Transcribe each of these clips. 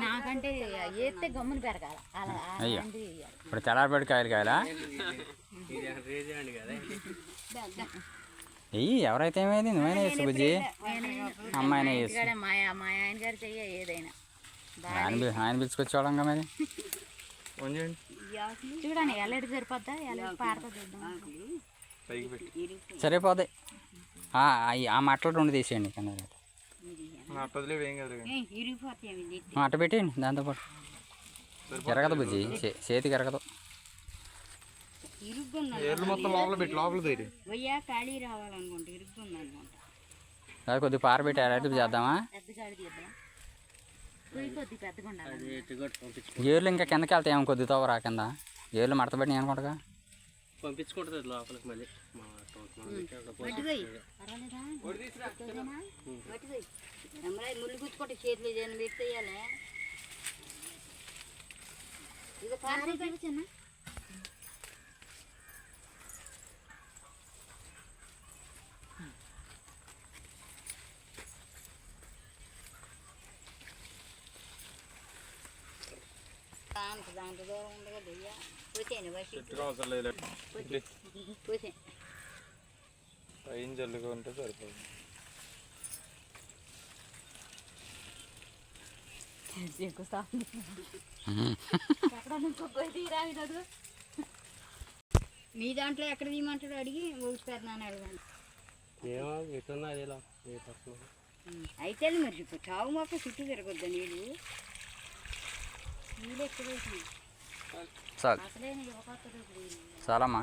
నాకంటే వేస్తే గమ్మున పెరగాల అలా. అయ్యో ఇప్పుడు తెల్లారిపడి కాయలు కాయలా వెయ్యి. ఎవరైతే ఏమైంది? నువ్వైనా వేసు బుజ్జి, అమ్మాయినా వేసు. మా ఆయన గారు చెయ్య ఏదైనా ఆయన పిలుచుకొచ్చేవాళ్ళంగా మరి. చూడండి ఎల్లడి సరిపోద్దా, ఎల్లడి పారుతుంది. సరిపోద్ది. ఆ మట్టలు 2 తీసేయండి కింద. అట్ట పెట్టేయండి దాంతోపాటు. ఎరగదు బుజ్జి, చేతికి ఎరగదు. అది కొద్దిగా పారబెట్టి ఎరగదు చేద్దామా? ఏర్లు ఇంకా కిందకి వెళ్తాయేమో కొద్దితో రా కింద. ఏర్లు మడతబెట్టి నేను అనుకుంటా పంపించుకుంటుంది లోపలికి మళ్ళీ. ముళ్ళు గుచ్చుకుంటే చేతులు ఏదైనా పెట్టేయాలి. ఇక చిన్న దాంట్లో దూరం ఉండగా దెయ్యా పోసాను పోసా పైన జల్లుకుంటే సరిపోతుంది. మీ దాంట్లో ఎక్కడ తీయమంటాడు అడిగి ఊపిస్తారు నాన్న అడగండి. అయితే మరి చావు మొక్క చుట్టూ తిరగొద్దా నీళ్ళు ఎక్కువ అసలే చాలమ్మా.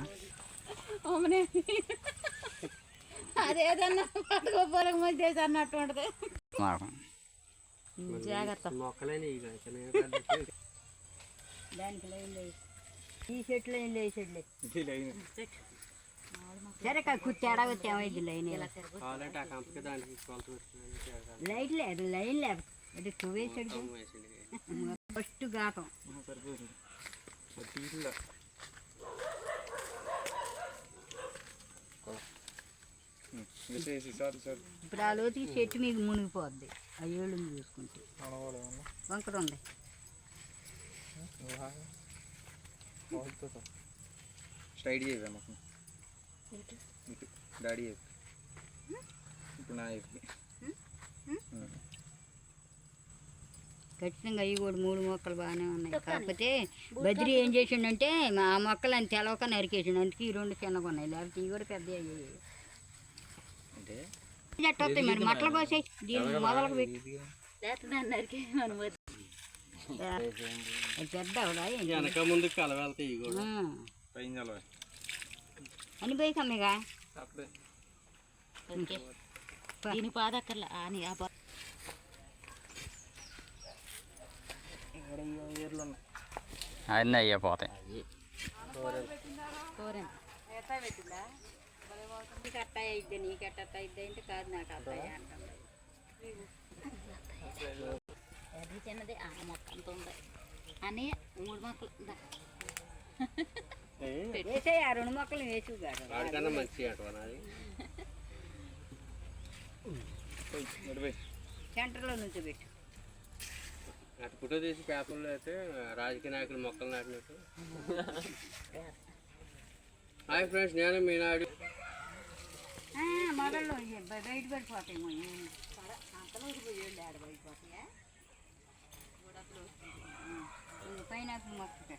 అదేదన్నా పట్టుకోపోలకు మధ్య అన్నట్టు ఉంటుంది. జాగ్రత్త దానికి లైన్ లేదు. ఈ చెట్లు లైన్ లేదు, చెట్లు సరే తేడా వచ్చి ఏమైంది లైన్ లైట్ లేదు, లైన్ లేదు. అంటే వేసాడు ఫస్ట్ ఘాటం. ఇప్పుడు ఆ లోతుకి చెట్టు మీకు మునిగిపోద్ది. ఆ ఏళ్ళు చూసుకుంటే వంకర ఉంది. స్ట్రైట్ చేయవా మాకు డాడీ చెప్పి ఇప్పుడు నా చెప్పి ఖచ్చితంగా అవి కూడా 3 మొక్కలు బాగానే ఉన్నాయి. కాకపోతే బద్రి ఏం చేసిండంటే ఆ మొక్కలు అని తెలవక నరికేసిండు. అందుకే ఈ 2 చిన్నగా ఉన్నాయి. లేకపోతే ఇవి కూడా పెద్ద అయ్యాయి. చెట్టు వస్తాయి మరి మట్టలు కోసాయి దీన్ని మొదలకు పెట్టి నరికే పెద్ద అని పోయి కమ్మగా దీని పాదక్కర్లా అని అన్నీ అయిపోతాయి. అట్ట అయిద్ది నీకు ఎట్ట అయిద్ది అంటే కాదు నాకు అబ్బాయి అంటుంది. అది చిన్నది ఆ మొక్క అంత ఉంది అని 3 మొక్కలు వేసాయి. ఆ 2 మొక్కలు వేసి సెంటర్లో నుంచి పెట్టు. అటు ఫోటో తీసి పేపర్లో అయితే రాజకీయ నాయకులు మొక్కలు నాటినట్టు. హాయ్ ఫ్రెండ్స్, నేను మీ నాడు మొదల్లో బయట పడిపోతాయేమో. అంతలో పోయేళ్ళు ఆడ పడిపోతాయా. పైనాపిల్ మొక్క